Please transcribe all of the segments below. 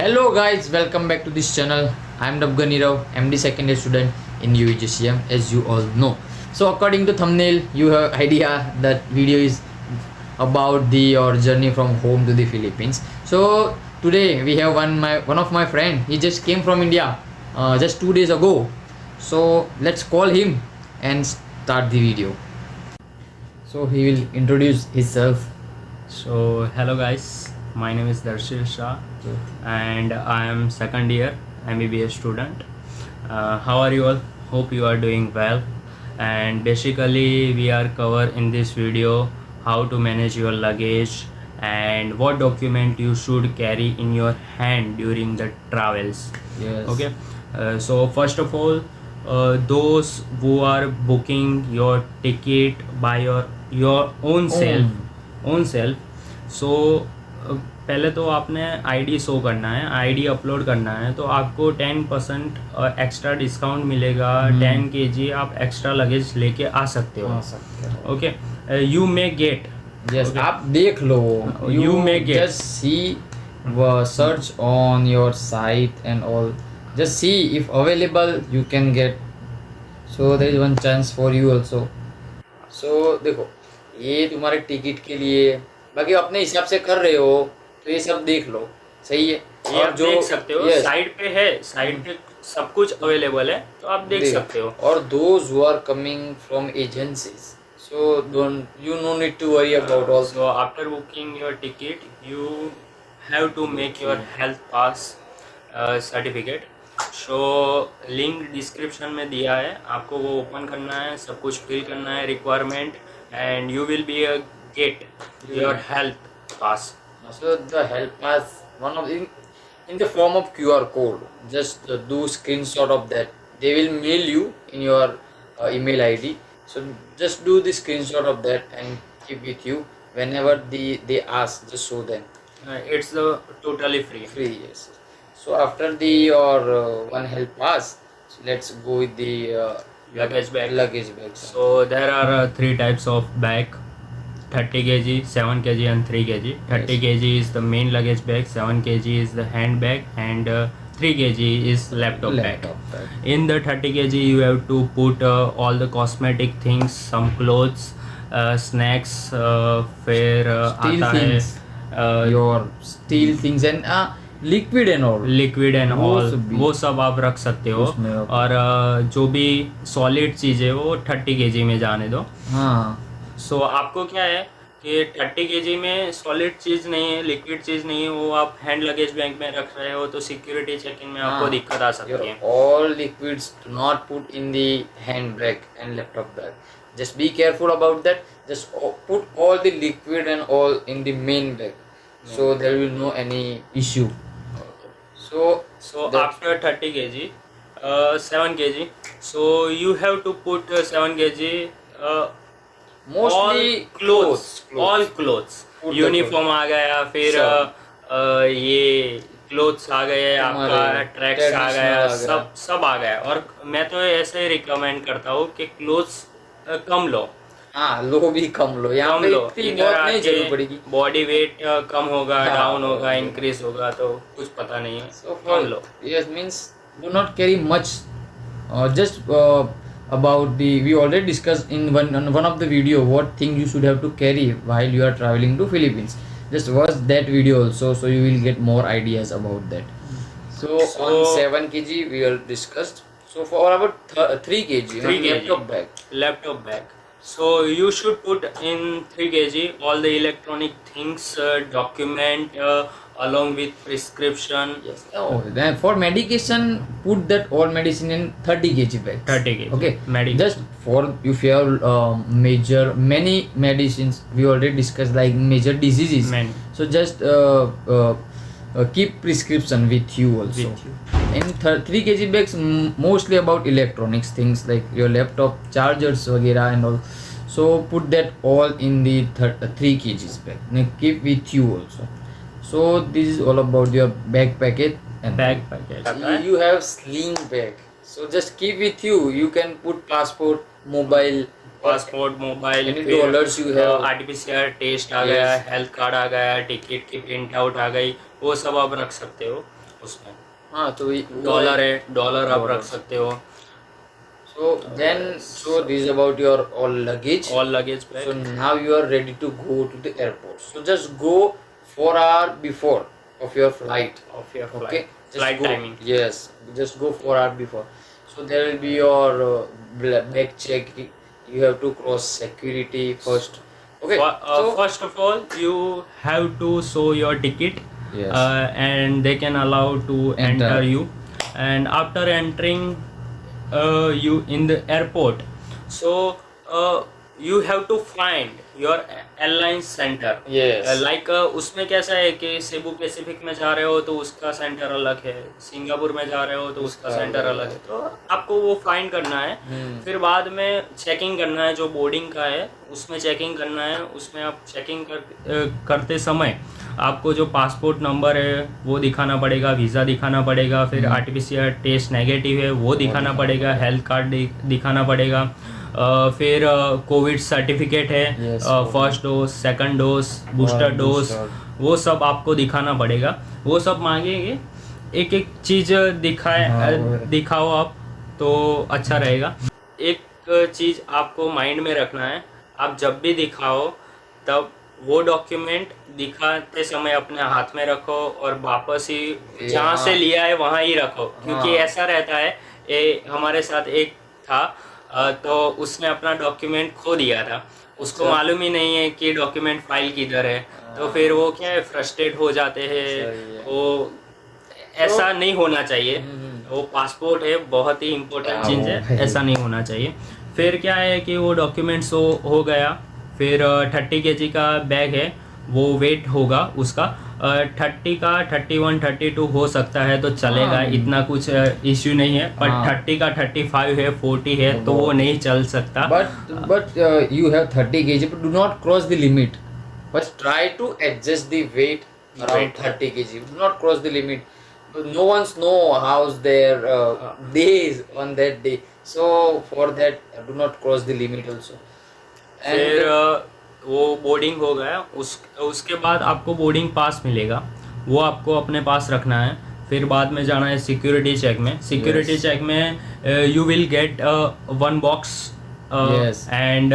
Hello guys, welcome back to this channel. I am Dabgani Rao, MD second year student in UEGCM, as you all know. So according to thumbnail, you have idea that video is about your journey from home to the Philippines. So today we have one of my friend. He just came from India just 2 days ago. So let's call him and start the video. So he will introduce himself. So hello guys, my name is Darshil Shah and I am second year MBBS student. How are you all? Hope you are doing well. And basically we are cover in this video how to manage your luggage and what document you should carry in your hand during the travels. Yes. Okay. So first of all, those who are booking your ticket by your own self, so पहले तो आपने ID show करना है, ID upload करना है, तो आपको 10% extra discount मिलेगा। 10 kg आप एक्स्ट्रा लगेज लेके आ सकते हो। Okay, you may gate, yes, आप देख लो, you may get, just see, search on your site and all, just see if available you can get, so there is one chance for you also. So देखो, ये तुम्हारे ticket के लिए, बाकी अपने हिसाब से कर रहे हो तो ये सब देख लो, सही है। ये आप देख सकते हो, साइड पे है, साइड पे सब कुछ अवेलेबल है, तो आप देख सकते हो। और those who are coming from agencies, so you no need to worry about all. So after booking your ticket, you have to make your health pass certificate. So link description में दिया है, आपको वो ओपन करना है, सब कुछ fill करना है requirement, and you will be get your health pass. So the help pass, one of in the form of QR code. Just do screenshot of that. They will mail you in your email ID. So just do the screenshot of that and keep with you whenever they ask. Just show them. It's totally free. Free, yes. So after your one help pass, so let's go with the Luggage bag. Luggage bag. So there are 3 types of bag: 30 kg, 7 kg and 3 kg. 30 kg is the main luggage bag, 7 kg is the handbag, and 3 kg is laptop bag. In the 30 kg you have to put all the cosmetic things, some clothes, snacks, फिर Steel आता things, है your steel things and liquid and all. Liquid and वो all, सब भी वो सब आप रख सकते हो। उसमें रखो। और जो भी सॉलिड चीज़ है वो 30 kg में जाने दो। हाँ, सो आपको क्या है कि 30 kg में सॉलिड चीज़ नहीं है, लिक्विड चीज़ नहीं है, वो आप हैंड लगेज बैग में रख रहे हो तो सिक्योरिटी चेक इन में आपको दिक्कत आ सकती है। all liquids do not put in the handbag and laptop bag. Just be careful about that. Just put all the liquid and all in the main bag, so there will no any issue. So after 30 kg, 7 kg, so you have to put 7 kg mostly all clothes. Uniform आ गया, फिर ये clothes आ गए, आपका tracks आ गया, सब आ गया। और मैं तो ऐसे रिकमेंड करता हूँ कि क्लोथ्स कम लो। हाँ, लो भी कम लो, यहाँ पे इतनी बहुत नहीं जरूरत पड़ेगी। बॉडी वेट कम होगा, डाउन होगा, इंक्रीज होगा, तो कुछ पता नहीं है। So come low. yes means do not carry much. Just about we already discussed in one of the video what thing you should have to carry while you are traveling to Philippines. Just watch that video also, so you will get more ideas about that. So on 7 kg we are discussed. So for about 3 kg, 3 kg laptop bag. So you should put in 3 kg all the electronic things, document along with prescription. Yes. Oh, then for medication, put that all medicine in 30 kg bag. 30 kg. Okay. Medication. Just for if you have many medicines, we already discussed like major diseases. Many. So just keep prescription with you also. With you. In 3 kg bags, mostly about electronics things like your laptop, chargers, वगैरह and all. So put that all in the 3 kg bag. Now keep with you also. So this is all about your bag packet and Bag packet. you have sling bag. So just keep with you. You can put passport, mobile, passport, mobile, Any dollars you have. RTPCR test आ गया, health card आ गया, ticket की print out आ गई, वो सब आप रख सकते हो। उसमें हाँ तो डॉलर है, डॉलर आप रख Dollars. सकते हो। So then, so this is about your all luggage. All luggage bag. So now you are ready to go to the airport. So just go 4 hours before of your flight. Of your Okay. Flight, Just flight go. Timing. Yes. Just go 4 hours before. So there will be your bag check. You have to cross security first. Okay. So First of all, you have to show your ticket, yes. and they can allow to Enter. enter you. And after entering you in the airport, so you have to find your airline center. Yes. Like उसमें कैसा है कि Cebu Pacific में जा रहे हो तो उसका सेंटर अलग है, सिंगापुर में जा रहे हो तो उसका सेंटर अलग है, तो आपको वो फाइंड करना है। फिर बाद में चेकिंग करना है, जो बोर्डिंग का है उसमें चेकिंग करना है। उसमें आप चेकिंग करते समय आपको जो पासपोर्ट नंबर है वो दिखाना पड़ेगा, वीज़ा दिखाना पड़ेगा, फिर आरटीपीसीआर टेस्ट नेगेटिव है वो दिखाना पड़ेगा, हेल्थ कार्ड दिखाना पड़ेगा, फिर कोविड सर्टिफिकेट है, Yes, first dose, second dose, booster dose, वो सब आपको दिखाना पड़ेगा। वो सब मांगेंगे, एक एक चीज़ दिखाओ आप तो अच्छा रहेगा। एक चीज़ आपको माइंड में रखना है, आप जब भी दिखाओ तब वो डॉक्यूमेंट दिखाते समय अपने हाथ में रखो और वापस ही जहाँ से लिया है वहाँ ही रखो, क्योंकि ऐसा रहता है। हमारे साथ एक था तो उसने अपना डॉक्यूमेंट खो दिया था, उसको मालूम ही नहीं है कि डॉक्यूमेंट फाइल किधर है, तो फिर वो क्या है फ्रस्ट्रेट हो जाते हैं। वो ऐसा नहीं होना चाहिए, वो पासपोर्ट है, बहुत ही इम्पोर्टेंट चीज़ है, ऐसा नहीं होना चाहिए। फिर क्या है कि वो डॉक्यूमेंट्स हो गया, फिर 30 kg का बैग है, वो वेट होगा उसका 30 का 31 32 हो सकता है तो चलेगा, इतना कुछ इश्यू नहीं है। पर 30 का 35 है, 40 है तो वो नहीं चल सकता। But you have 30 kg, but do not cross the limit. But try to adjust the weight around 30 kg. Do not cross the limit. No one's know how's their days on that day. So for that, do not cross the limit also. फिर वो boarding हो गया, उसके बाद आपको boarding pass मिलेगा, वो आपको अपने पास रखना है। फिर बाद में जाना है सिक्योरिटी चेक में। सिक्योरिटी चेक में you will get 1 box and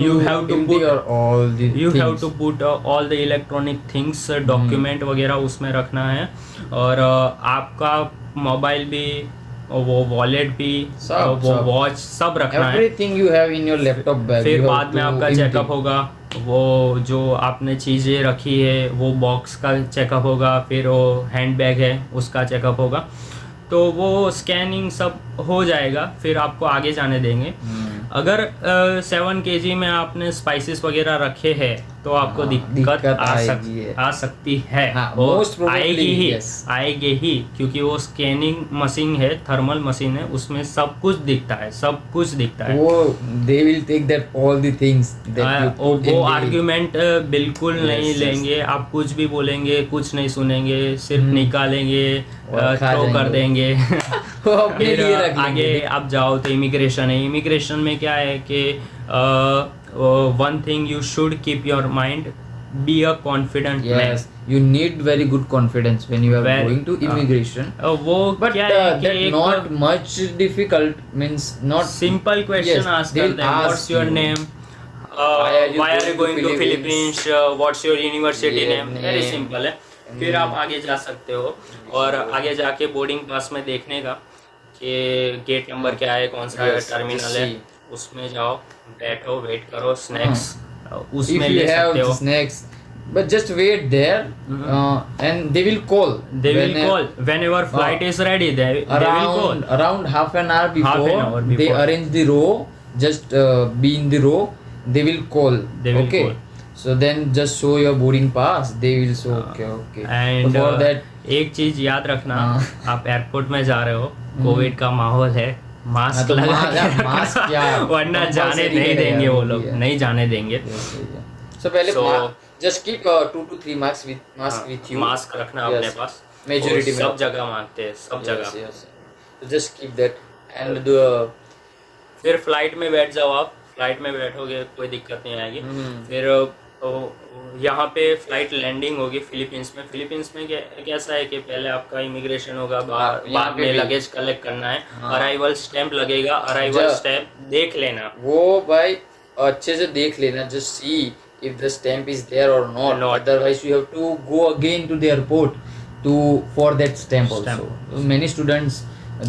you have to put all the electronic things, document वगैरह उसमें रखना है, और आपका मोबाइल भी, वो वॉलेट भी, वो वॉच सब रखना है। Everything you have in your laptop bag. फिर बाद में आपका चेकअप होगा, वो जो आपने चीज़ें रखी है वो बॉक्स का चेकअप होगा, फिर वो हैंड बैग है उसका चेकअप होगा, तो वो स्कैनिंग सब हो जाएगा, फिर आपको आगे जाने देंगे। अगर 7 kg में आपने स्पाइसेस वगैरह रखे हैं तो आपको दिक्कत आ सकती है। आएगी ही, क्योंकि वो स्कैनिंग मशीन है, थर्मल मशीन है, उसमें सब कुछ दिखता है, वो they will take that all the things that you put in वो the आर्ग्यूमेंट बिल्कुल नहीं लेंगे। आप कुछ भी बोलेंगे कुछ नहीं सुनेंगे, सिर्फ निकालेंगे, थ्रो कर देंगे। फिर आगे आप जाओ तो इमिग्रेशन है। इमिग्रेशन में क्या है कि one thing you should keep your mind, be a confident man. You need very good confidence when you are going to immigration. वो But क्या है कि that not much difficult, means not simple question ask them. What's your name? Why are you going to Philippines? What's your university name? Very simple है। फिर आप आगे जा सकते हो, और आगे जाके बोर्डिंग पास में देखने का कि गेट नंबर क्या है, कौन सा टर्मिनल है, उसमें जाओ, बैठो, वेट करो, स्नैक्स उसमें ले सकते हो। Snacks, but just wait there, and they will call. Whenever flight is ready. They will call around half an hour before. They arrange the row. Just be in the row. They will call. Okay. So then just show your boarding pass. They will show. Okay. And so for that, एक चीज याद रखना, आप airport में जा रहे हो, Covid का माहौल है, मास्क लगा के रखना, वरना जाने नहीं देंगे, वो लोग नहीं जाने देंगे। So पहले just keep 2 to 3 masks with you. Mask रखना अपने पास, मेजोरिटी में सब जगह मांगते हैं, सब जगह। So just keep that and फिर फ्लाइट में बैठ जाओ आप, फ्लाइट में बैठोगे कोई दिक्कत नहीं आएगी। फिर तो यहाँ पे फ्लाइट लैंडिंग होगी फिलीपींस में। फिलीपींस में कैसा है कि पहले आपका इमिग्रेशन होगा, यहाँ बाद पे में भी। लगेज कलेक्ट करना है, हाँ। अराइवल स्टैंप लगेगा, अराइवल स्टैंप देख लेना। वो भाई अच्छे से देख लेना, just see if the stamp is there or not. Not. Otherwise you have to go again to the airport to for that stamp Stamp. also. Many students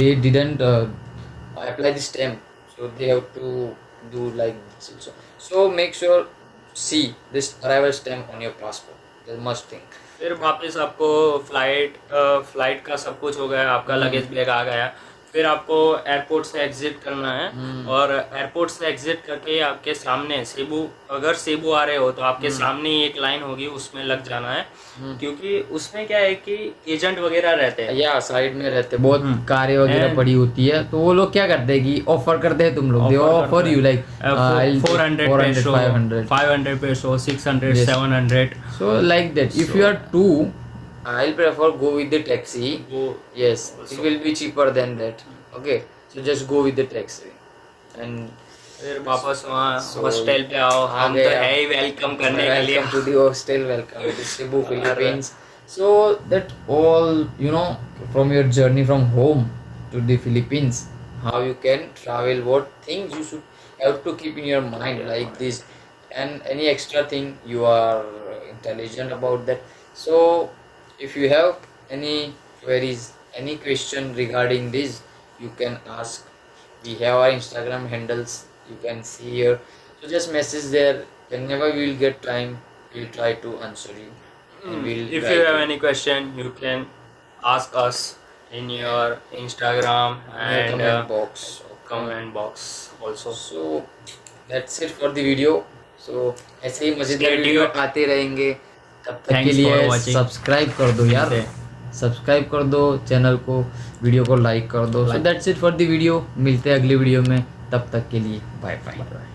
they didn't apply the stamp, so they have to do like this also. So make sure see this arrival stamp on your passport. That's must thing. फिर वापस आपको flight का सब कुछ हो गया, आपका luggage bag आ गया, फिर आपको एयरपोर्ट से एग्जिट करना है। और एयरपोर्ट से एग्जिट करके आपके सामने सेबू, अगर सेबू आ रहे हो तो आपके सामने ही एक लाइन होगी, उसमें लग जाना है। क्योंकि उसमें क्या है कि एजेंट वगैरह रहते हैं, या साइड में रहते, बहुत कारें वगैरह And- पड़ी होती है, तो वो लोग क्या करते हैं कि ऑफर करते हैं तुम लोग, दे offer you like 400 peso, 500 500 peso, 600, Yes. 700। So like that. If you are two, I'll prefer go with the taxi. वो Yes, it will be cheaper than that. Okay, so just go with the taxi. And फिर वापस वहाँ So, hostel पे आओ, आ हम तो गए है ही वेलकम करने के लिए। welcome to the hostel. Welcome to Cebu, Philippines. So that all you know from your journey from home to the Philippines, how you can travel, what things you should have to keep in your mind like this, and any extra thing you are intelligent about that. So if you have any queries, any question regarding this, you can ask. We have our Instagram handles, you can see here, so just message there. Whenever we will get time, we'll try to answer you, and we'll If try you have to- any question, you can ask us in your Instagram in the and comment box. comment box also. So that's it for the video. So ऐसे ही मजेदार Stay video tuned. आते रहेंगे, तब तक के Thanks लिए for watching. Subscribe कर दो यार, सब्सक्राइब कर दो चैनल को, वीडियो को लाइक कर दो। So that's it for the video, मिलते हैं अगली वीडियो में, तब तक के लिए बाय बाय।